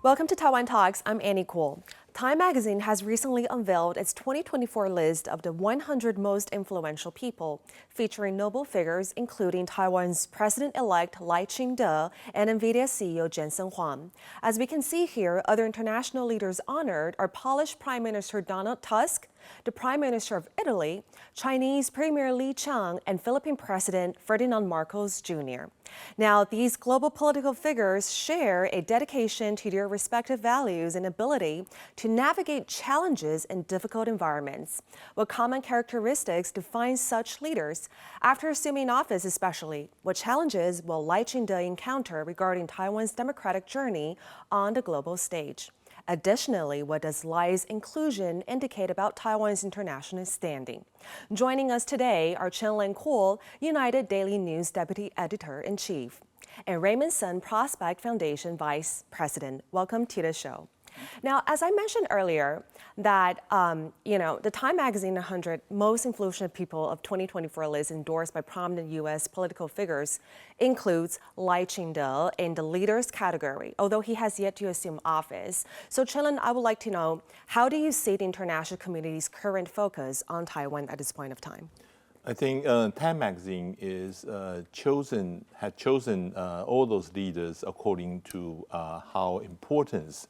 Welcome to Taiwan Talks. I'm Annie Kuo. Time magazine has recently unveiled its 2024 list of the 100 most influential people, featuring notable figures including Taiwan's President-elect Lai Ching-te and NVIDIA CEO Jensen Huang. As we can see here, other international leaders honored are Polish Prime Minister Donald Tusk, the Prime Minister of Italy, Chinese Premier Li Qiang, and Philippine President Ferdinand Marcos Jr. Now, these global political figures share a dedication to their respective values and ability to navigate challenges in difficult environments. What common characteristics define such leaders? After assuming office especially, what challenges will Lai Ching-te encounter regarding Taiwan's democratic journey on the global stage? Additionally, what does Lai's inclusion indicate about Taiwan's international standing? Joining us today are Chenlung Kuo, United Daily News Deputy Editor-in-Chief, and Raymond Sung, Prospect Foundation Vice President. Welcome to the show. Now, as I mentioned earlier, that the Time Magazine 100 Most Influential People of 2024 list endorsed by prominent U.S. political figures includes Lai Ching-te in the leaders category, although he has yet to assume office. So, Chenlung, I would like to know, how do you see the international community's current focus on Taiwan at this point of time? I think Time Magazine had chosen all those leaders according to how important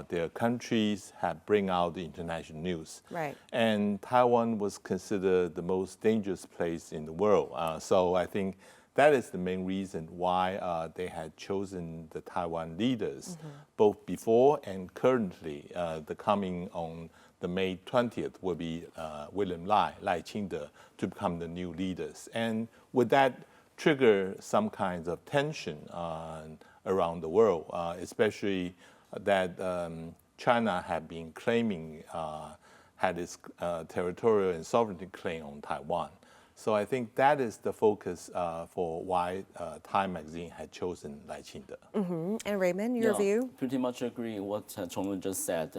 their countries have bring out the international news. Right. And Taiwan was considered the most dangerous place in the world. So I think that is the main reason why they had chosen the Taiwan leaders, both before and currently. The coming on the May 20th will be William Lai Ching-te, to become the new leaders. And would that trigger some kinds of tension around the world, especially that China had been claiming, had its territorial and sovereignty claim on Taiwan. So I think that is the focus for why Time Magazine had chosen Lai Ching-te. And Raymond, your view? Pretty much agree what Chenlung just said.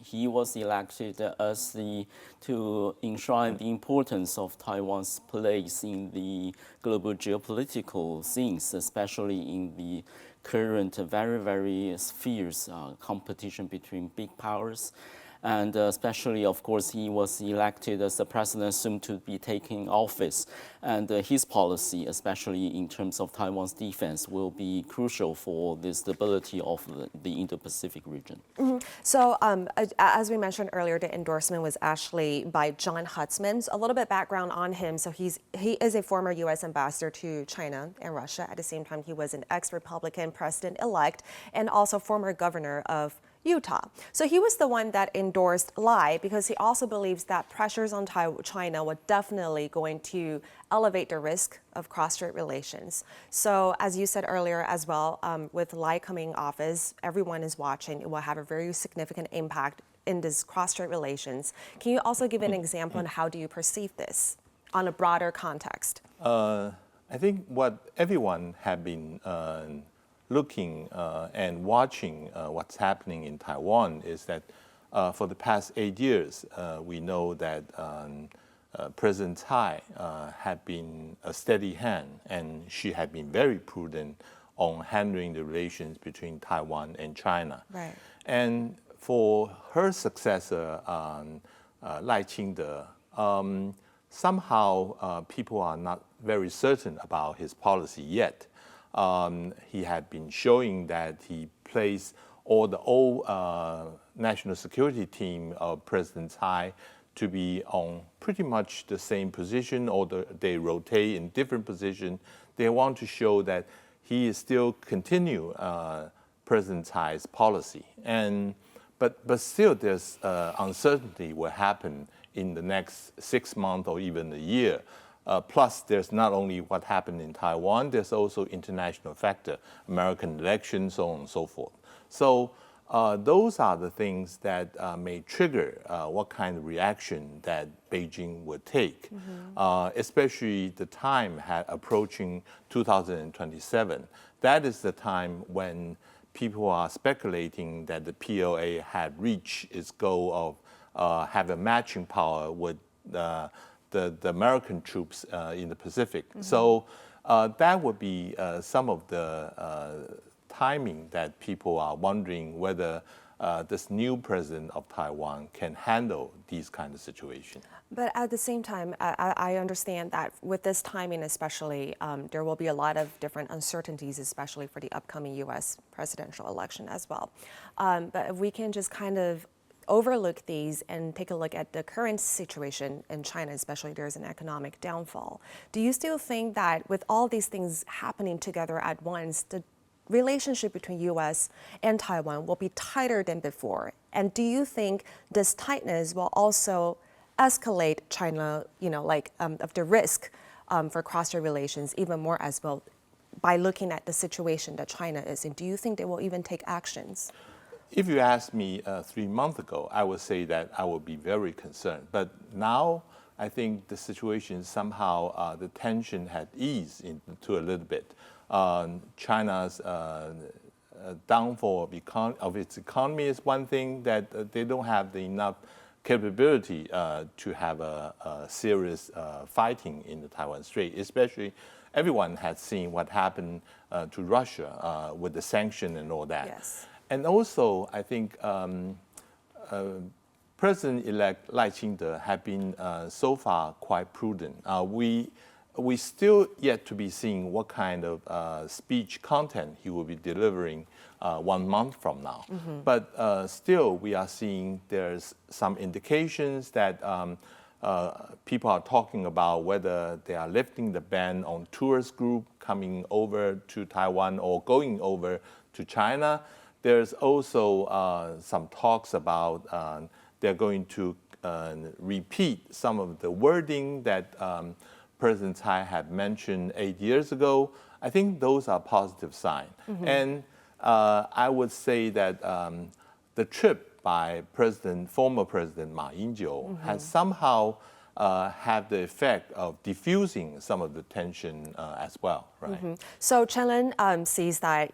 He was elected to enshrine the importance of Taiwan's place in the global geopolitical scenes, especially in the current very fierce competition between big powers. And especially, of course, he was elected as the president soon to be taking office. And his policy, especially in terms of Taiwan's defense, will be crucial for the stability of the Indo-Pacific region. So as we mentioned earlier, the endorsement was actually by John Hutzman. So a little bit background on him. So he is a former U.S. ambassador to China and Russia. At the same time, he was an ex-Republican president-elect and also former governor of Utah. So he was the one that endorsed Lai because he also believes that pressures on China were definitely going to elevate the risk of cross-strait relations. So as you said earlier as well, with Lai coming office, everyone is watching. It will have a very significant impact in this cross-strait relations. Can you also give an example on how do you perceive this on a broader context? I think what everyone had been looking and watching what's happening in Taiwan is that for the past 8 years, we know that President Tsai had been a steady hand, and she had been very prudent on handling the relations between Taiwan and China. Right. And for her successor, Lai Ching-te, somehow people are not very certain about his policy yet. He had been showing that he placed all the old national security team of President Tsai to be on pretty much the same position, or they rotate in different positions. They want to show that he is still continue President Tsai's policy. But still there's uncertainty what happen in the next 6 months or even a year. Plus, there's not only what happened in Taiwan, there's also international factor, American elections, so on and so forth. So those are the things that may trigger what kind of reaction that Beijing would take, especially the time approaching 2027. That is the time when people are speculating that the PLA had reached its goal of have a matching power with the American troops in the Pacific. So that would be some of the timing that people are wondering whether this new president of Taiwan can handle these kind of situations. But at the same time, I understand that with this timing especially, there will be a lot of different uncertainties, especially for the upcoming U.S. presidential election as well. But if we can just kind of overlook these and take a look at the current situation in China, especially there's an economic downfall. Do you still think that with all these things happening together at once, the relationship between U.S. and Taiwan will be tighter than before? And do you think this tightness will also escalate China, of the risk for cross-strait relations even more as well by looking at the situation that China is in? Do you think they will even take actions? If you asked me 3 months ago, I would say that I would be very concerned. But now, I think the situation somehow, the tension had eased into a little bit. China's downfall of its economy is one thing, that they don't have enough capability to have a serious fighting in the Taiwan Strait. Especially, everyone has seen what happened to Russia with the sanction and all that. Yes. And also, I think President-elect Lai Ching-te have been so far quite prudent. We still yet to be seeing what kind of speech content he will be delivering 1 month from now. Mm-hmm. But still, we are seeing there's some indications that people are talking about whether they are lifting the ban on tourist group coming over to Taiwan or going over to China. There's also some talks about they're going to repeat some of the wording that President Tsai had mentioned 8 years ago. I think those are positive signs. Mm-hmm. And I would say that the trip by former President Ma Ying-jeou mm-hmm. has somehow have the effect of diffusing some of the tension as well, right? Mm-hmm. So Chenlung sees that,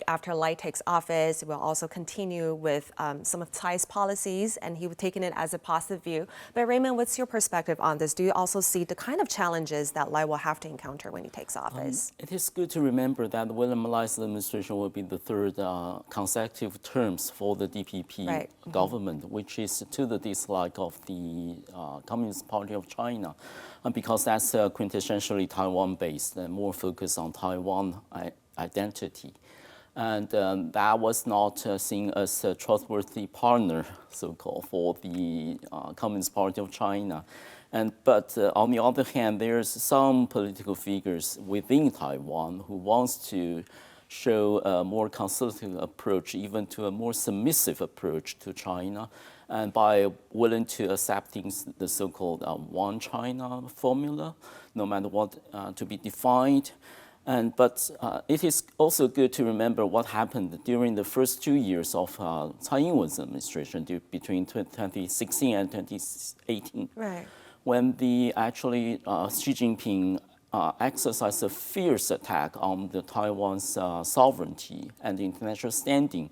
after Lai takes office, it will also continue with some of Tsai's policies, and he would taken it as a positive view. But Raymond, what's your perspective on this? Do you also see the kind of challenges that Lai will have to encounter when he takes office? It is good to remember that William Lai's administration will be the third consecutive terms for the DPP right. government, mm-hmm. which is to the dislike of the Communist Party of China, because that's quintessentially Taiwan-based and more focused on Taiwan identity. And that was not seen as a trustworthy partner, so-called, for the Communist Party of China. But on the other hand, there's some political figures within Taiwan who wants to show a more conciliatory approach, even to a more submissive approach to China, and by willing to accepting the so-called one China formula, no matter what to be defined. But it is also good to remember what happened during the first 2 years of Tsai Ing-wen's administration between 2016 and 2018, right. when Xi Jinping exercised a fierce attack on the Taiwan's sovereignty and international standing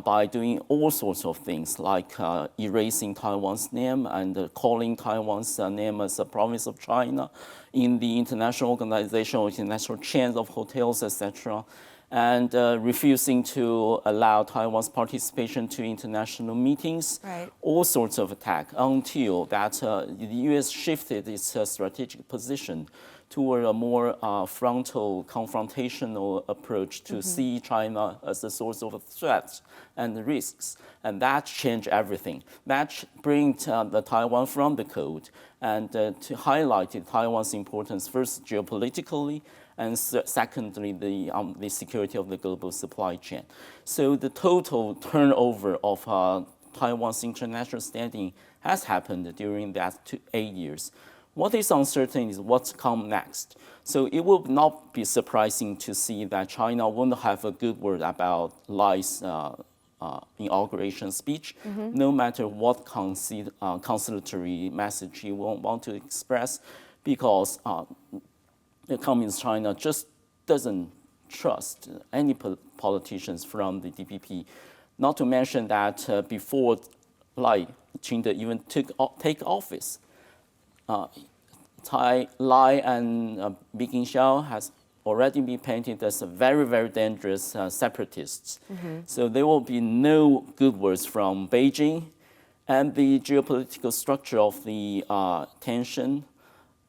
by doing all sorts of things, like erasing Taiwan's name and calling Taiwan's name as a province of China in the international organization or international chains of hotels, etc., and refusing to allow Taiwan's participation to international meetings, right. all sorts of attack, until that the U.S. shifted its strategic position toward a more frontal, confrontational approach to mm-hmm. see China as a source of threats and risks. And that changed everything. That brings the Taiwan from the cold and to highlight Taiwan's importance, first geopolitically, and secondly, the security of the global supply chain. So the total turnover of Taiwan's international standing has happened during that 8 years. What is uncertain is what's come next. So it will not be surprising to see that China won't have a good word about Lai's inauguration speech, mm-hmm. no matter what conciliatory message he won't want to express, because the Communist China just doesn't trust any politicians from the DPP. Not to mention that before Lai Ching-te even take office, Lai and Bi Xiao has already been painted as a very, very dangerous separatists. So there will be no good words from Beijing, and the geopolitical structure of the tension,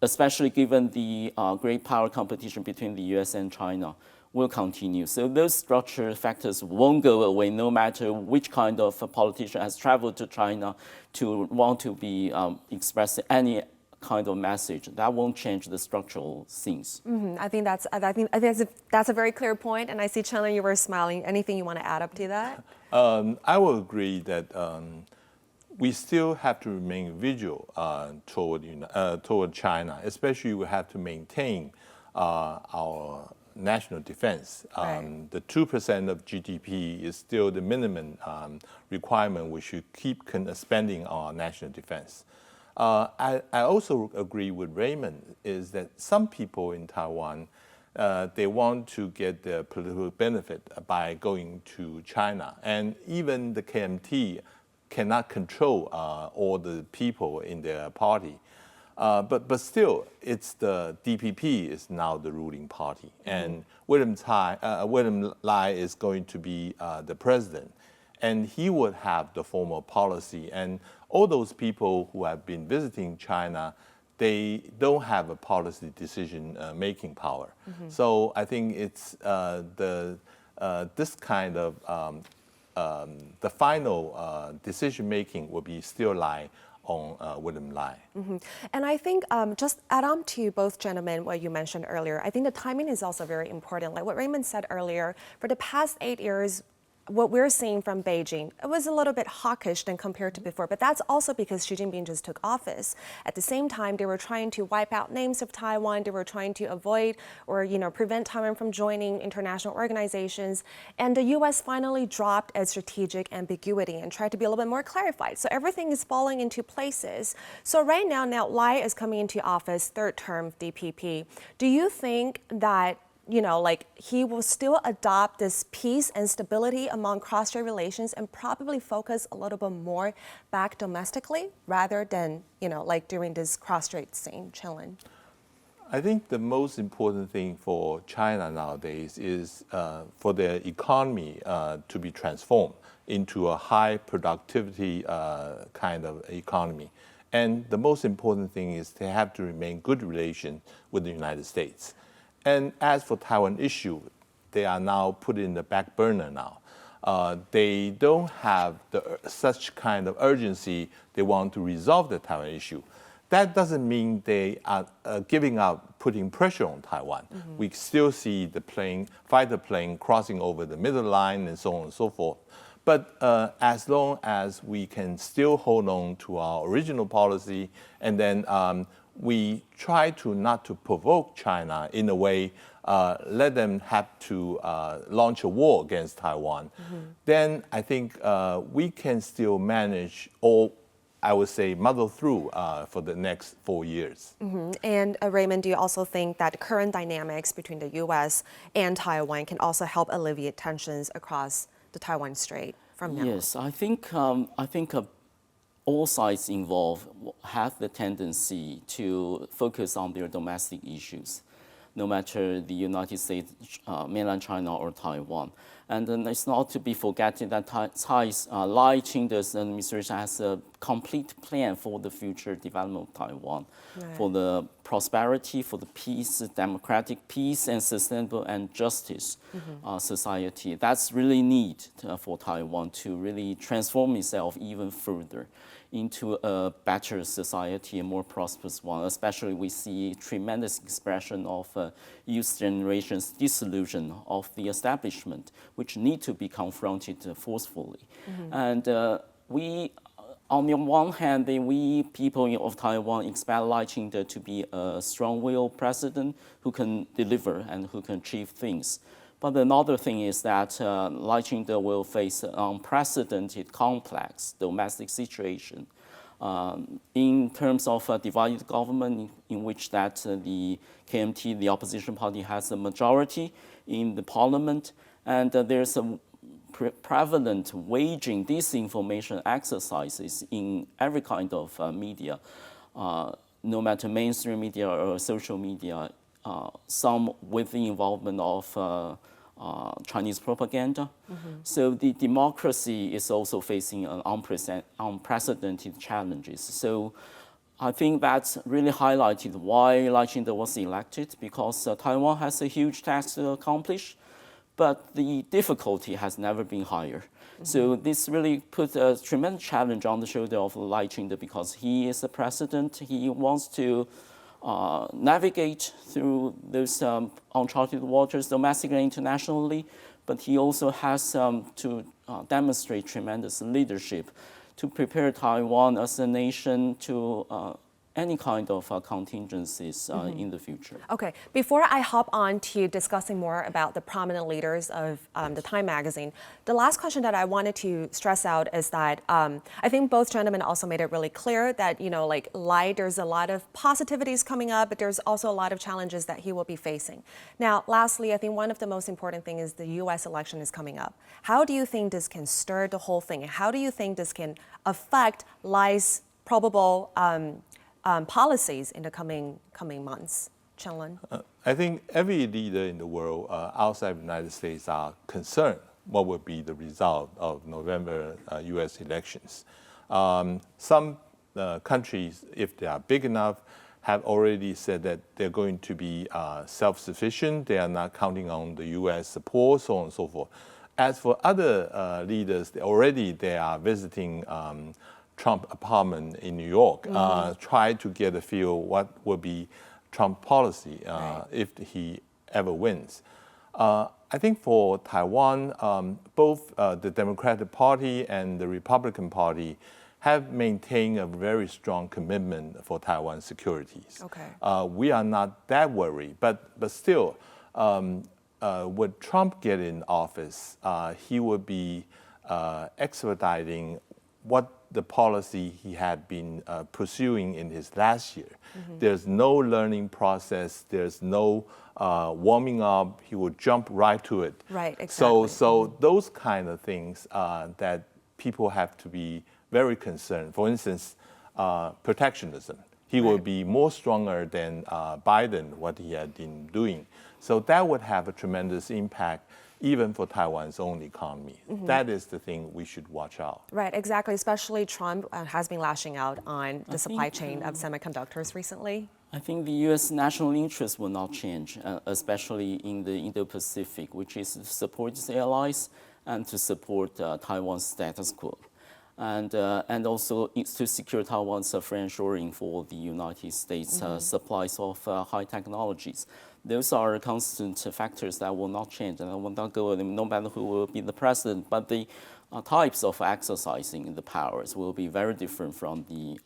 especially given the great power competition between the US and China, will continue. So those structural factors won't go away no matter which kind of a politician has traveled to China to want to be expressing any kind of message. That won't change the structural things. I think that's a very clear point, and I see Chenlung, you were smiling. Anything you want to add up to that? I will agree that we still have to remain vigilant toward China, especially we have to maintain our national defense. Right. The 2% of GDP is still the minimum requirement. We should keep spending on our national defense. I also agree with Raymond is that some people in Taiwan, they want to get their political benefit by going to China. And even the KMT cannot control all the people in their party. But still, it's the DPP is now the ruling party. And William Lai is going to be the president. And he would have the formal policy. And all those people who have been visiting China, they don't have a policy decision making power. So I think it's this kind of the final decision making will be still lie on William Lai. And I think just add on to both gentlemen what you mentioned earlier, I think the timing is also very important. Like what Raymond said earlier, for the past 8 years, what we're seeing from Beijing, it was a little bit hawkish than compared to before, but that's also because Xi Jinping just took office. At the same time, they were trying to wipe out names of Taiwan. They were trying to avoid or prevent Taiwan from joining international organizations. And the U.S. finally dropped its strategic ambiguity and tried to be a little bit more clarified. So everything is falling into places. So right now Lai is coming into office, third term of DPP. Do you think that he will still adopt this peace and stability among cross-strait relations and probably focus a little bit more back domestically rather than, during this cross-strait scene, Chenlung? I think the most important thing for China nowadays is for their economy to be transformed into a high productivity kind of economy. And the most important thing is they have to remain good relations with the United States. And as for Taiwan issue, they are now put in the back burner now. They don't have such kind of urgency they want to resolve the Taiwan issue. That doesn't mean they are giving up putting pressure on Taiwan. We still see the fighter plane crossing over the middle line and so on and so forth. But as long as we can still hold on to our original policy and then we try to not to provoke China in a way, let them have to launch a war against Taiwan, then I think we can still manage, or I would say muddle through for the next 4 years. And Raymond, do you also think that current dynamics between the U.S. and Taiwan can also help alleviate tensions across the Taiwan Strait from now? Yes, I think all sides involved have the tendency to focus on their domestic issues, no matter the United States, mainland China, or Taiwan. And then it's not to be forgotten that Lai Ching-te's administration has a complete plan for the future development of Taiwan, for the prosperity, for the peace, democratic peace, and sustainable and justice society. That's really need for Taiwan to really transform itself even further into a better society, a more prosperous one. Especially we see tremendous expression of youth generation's disillusion of the establishment, which need to be confronted forcefully. And we, on the one hand, we people of Taiwan expect Lai Ching-te to be a strong-willed president who can deliver and who can achieve things. But another thing is that Lai Ching-te will face an unprecedented, complex domestic situation in terms of a divided government in which that the KMT, the opposition party, has a majority in the parliament, and there's a prevalent waging disinformation exercises in every kind of media, no matter mainstream media or social media, some with the involvement of Chinese propaganda. So the democracy is also facing an unprecedented challenges. So I think that's really highlighted why Lai Ching-te was elected, because Taiwan has a huge task to accomplish, but the difficulty has never been higher. So this really put a tremendous challenge on the shoulder of Lai Ching-te, because he is the president. He wants to navigate through those uncharted waters domestically and internationally, but he also has to demonstrate tremendous leadership to prepare Taiwan as a nation to any kind of contingencies in the future. Okay, before I hop on to discussing more about the prominent leaders of the Time magazine, the last question that I wanted to stress out is that I think both gentlemen also made it really clear that, you know, like Lai, there's a lot of positivities coming up, but there's also a lot of challenges that he will be facing. Now, lastly, I think one of the most important things is the US election is coming up. How do you think this can stir the whole thing? And how do you think this can affect Lai's probable policies in the coming months? Chenlung? I think every leader in the world outside of the United States are concerned what will be the result of November US elections. Some countries, if they are big enough, have already said that they're going to be self-sufficient. They are not counting on the US support, so on and so forth. As for other leaders, they are visiting Trump apartment in New York, try to get a feel what will be Trump policy if he ever wins. I think for Taiwan, both the Democratic Party and the Republican Party have maintained a very strong commitment for Taiwan's securities. Okay. We are not that worried, but still, would Trump get in office, he would be expediting what the policy he had been pursuing in his last year. There's no learning process. There's no warming up. He would jump right to it. Right, exactly. So those kind of things that people have to be very concerned. For instance, protectionism. He will be more stronger than Biden, what he had been doing. So that would have a tremendous impact even for Taiwan's own economy. That is the thing we should watch out. Right, exactly. Especially Trump has been lashing out on the supply chain of semiconductors recently. I think the U.S. national interest will not change, especially in the Indo-Pacific, which is to support its allies and to support Taiwan's status quo. And also it's to secure Taiwan's friendshoring for the United States supplies of high technologies. Those are constant factors that will not change and will not go no matter who will be the president. But the types of exercising the powers will be very different from the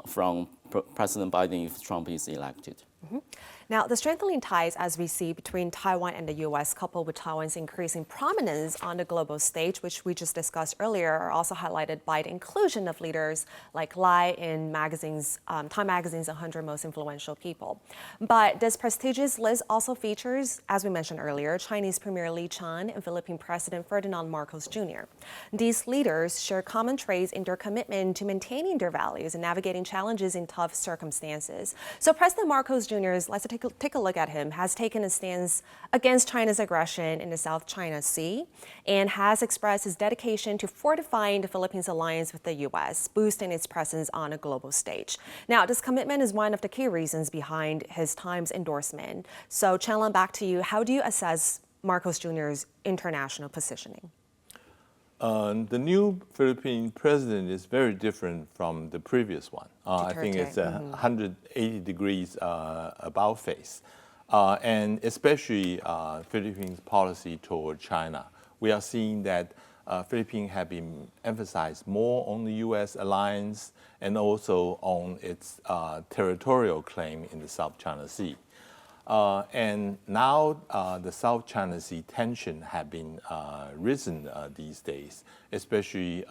from President Biden if Trump is elected. Now, the strengthening ties, as we see, between Taiwan and the U.S., coupled with Taiwan's increasing prominence on the global stage, which we just discussed earlier, are also highlighted by the inclusion of leaders like Lai in Time Magazine's 100 Most Influential People. But this prestigious list also features, as we mentioned earlier, Chinese Premier Li Ching and Philippine President Ferdinand Marcos Jr. These leaders share common traits in their commitment to maintaining their values and navigating challenges in tough circumstances. So President Marcos Jr. let's take a look at him, has taken a stance against China's aggression in the South China Sea and has expressed his dedication to fortifying the Philippines' alliance with the U.S., boosting its presence on a global stage. Now, this commitment is one of the key reasons behind his Times endorsement. So, Chenlung, back to you. How do you assess Marcos Jr.'s international positioning? The new Philippine president is very different from the previous one. I think it's 180 degrees about face. And especially Philippines' policy toward China. We are seeing that Philippines have been emphasized more on the U.S. alliance and also on its territorial claim in the South China Sea. And now the South China Sea tension have been risen these days, especially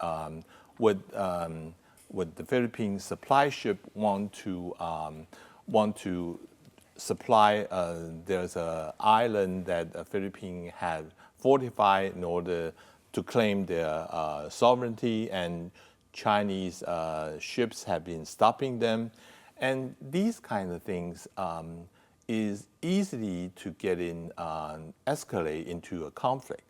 with the Philippine supply ship want to supply. There's an island that the Philippines had fortified in order to claim their sovereignty, and Chinese ships have been stopping them, and these kind of things. is easily to get in, escalate into a conflict.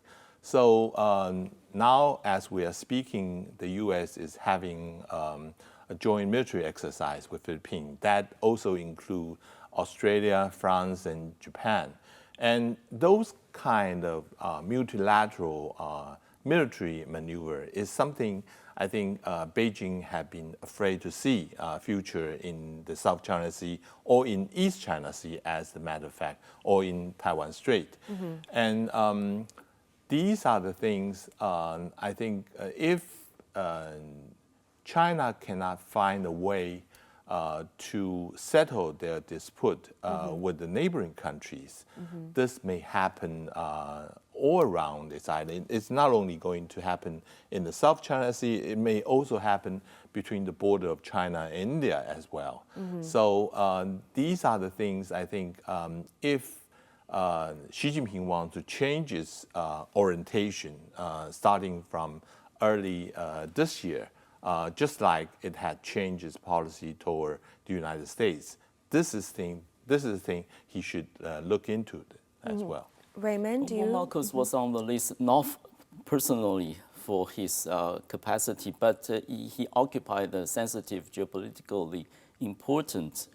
So now, as we are speaking, the U.S. is having a joint military exercise with Philippines. That also include Australia, France, and Japan. And those kind of multilateral military maneuver is something I think Beijing have been afraid to see future in the South China Sea or in East China Sea, as a matter of fact, or in Taiwan Strait. And these are the things I think if China cannot find a way to settle their dispute with the neighboring countries, this may happen all around this island. It's not only going to happen in the South China Sea, it may also happen between the border of China and India as well. So these are the things I think if Xi Jinping wants to change his orientation starting from early this year, just like it had changed its policy toward the United States. This is the thing he should look into as well. Raymond, do you? Marcos was on the list not personally for his capacity, but he occupied a sensitive, geopolitically important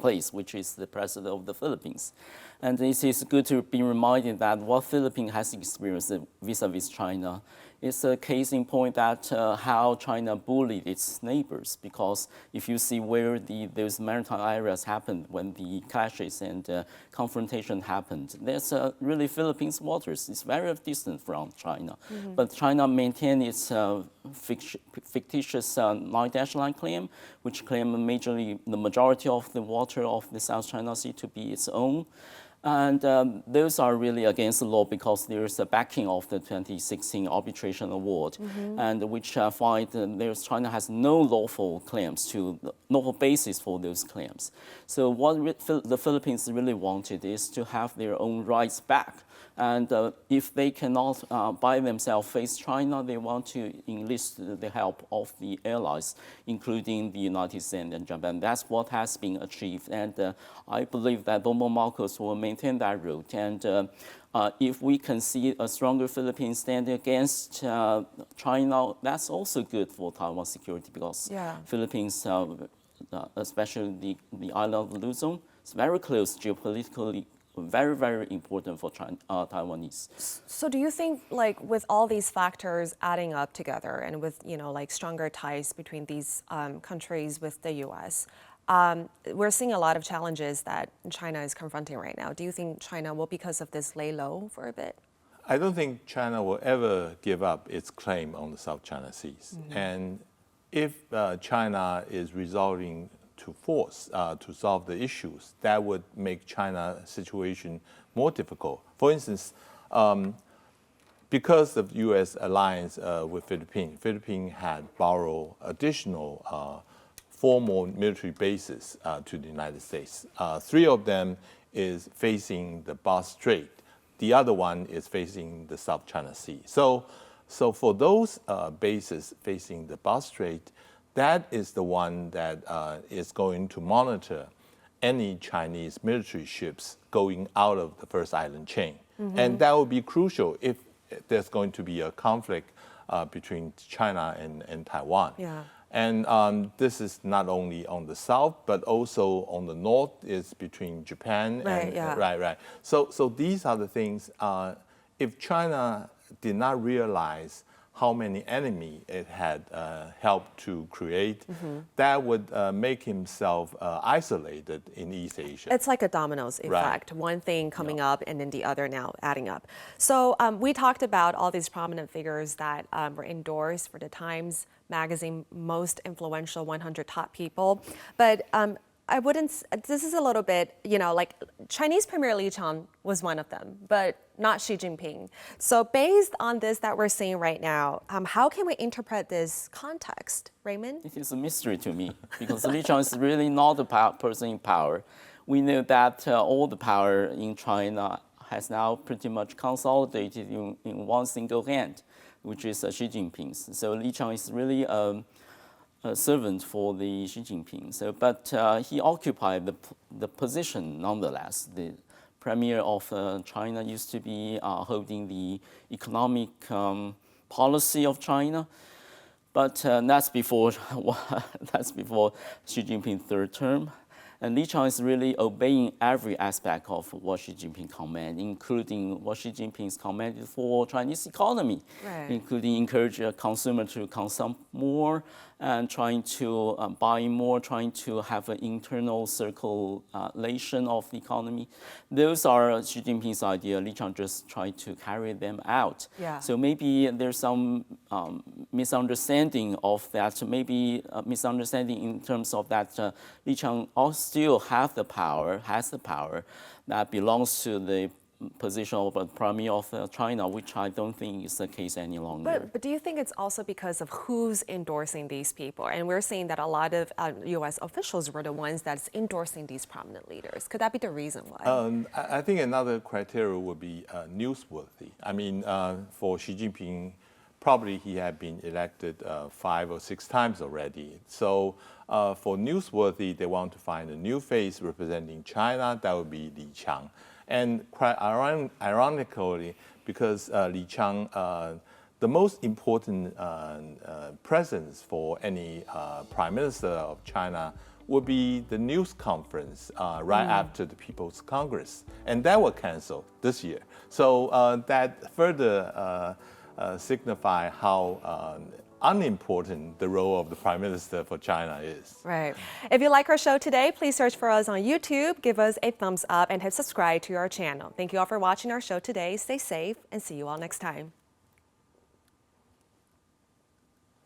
place, which is the president of the Philippines. And it is good to be reminded that what Philippines has experienced vis-a-vis China is a case in point that how China bullied its neighbors. Because if you see where those maritime areas happened when the clashes and confrontation happened, there's really Philippines waters. It's very distant from China. But China maintained its fictitious line claim, which claimed majorly the majority of the water of the South China Sea to be its own. And those are really against the law because there is a backing of the 2016 arbitration award, and which find China has no lawful claims lawful basis for those claims. So what the Philippines really wanted is to have their own rights back. And if they cannot by themselves face China, they want to enlist the help of the allies, including the United States and Japan. That's what has been achieved. And I believe that Bongbong Marcos will maintain that route. And if we can see a stronger Philippines stand against China, that's also good for Taiwan security because Philippines, especially the island of Luzon, is very close geopolitically. Very, very important for Taiwanese. So do you think, like, with all these factors adding up together and with, like stronger ties between these countries with the U.S., we're seeing a lot of challenges that China is confronting right now. Do you think China will, because of this, lay low for a bit? I don't think China will ever give up its claim on the South China Seas. And if China is resolving to force to solve the issues, that would make China's situation more difficult. For instance, because of U.S. alliance with Philippines had borrowed additional 4 more military bases to the United States. 3 of them is facing the Cross-Strait. The other one is facing the South China Sea. So for those bases facing the Cross-Strait, that is the one that is going to monitor any Chinese military ships going out of the first island chain. And that will be crucial if there's going to be a conflict between China and Taiwan. And this is not only on the south, but also on the north is between Japan and So these are the things. If China did not realize how many enemies it had helped to create, that would make himself isolated in East Asia. It's like a dominoes effect. One thing coming up and then the other now adding up. So we talked about all these prominent figures that were endorsed for the Times Magazine most influential 100 top people. But I wouldn't, this is a little bit, like Chinese Premier Li Qiang was one of them, but not Xi Jinping. So based on this that we're seeing right now, how can we interpret this context, Raymond? It is a mystery to me because Li Qiang is really not the person in power. We know that all the power in China has now pretty much consolidated in one single hand, which is Xi Jinping's. So Li Qiang is really servant for the Xi Jinping. So, but he occupied the position nonetheless. The Premier of China used to be holding the economic policy of China, but that's before that's before Xi Jinping's third term. And Li Qiang is really obeying every aspect of what Xi Jinping commanded, including what Xi Jinping's commanded for Chinese economy, including encourage a consumer to consume more and trying to buy more, trying to have an internal circulation of the economy. Those are Xi Jinping's idea. Li Qiang just tried to carry them out. So maybe there's some misunderstanding of that, maybe a misunderstanding in terms of that Li Qiang still has the power that belongs to the position of a Premier of China, which I don't think is the case any longer. But do you think it's also because of who's endorsing these people? And we're seeing that a lot of U.S. officials were the ones that's endorsing these prominent leaders. Could that be the reason why? I think another criteria would be newsworthy. I mean, for Xi Jinping, probably he had been elected 5 or 6 times already. So for newsworthy, they want to find a new face representing China. That would be Li Qiang. And quite ironically, because Li Qiang, the most important presence for any Prime Minister of China would be the news conference right after the People's Congress. And that was canceled this year. So that further signify how unimportant the role of the Prime Minister for China is. Right. If you like our show today, please search for us on YouTube, give us a thumbs up, and hit subscribe to our channel. Thank you all for watching our show today. Stay safe, and see you all next time.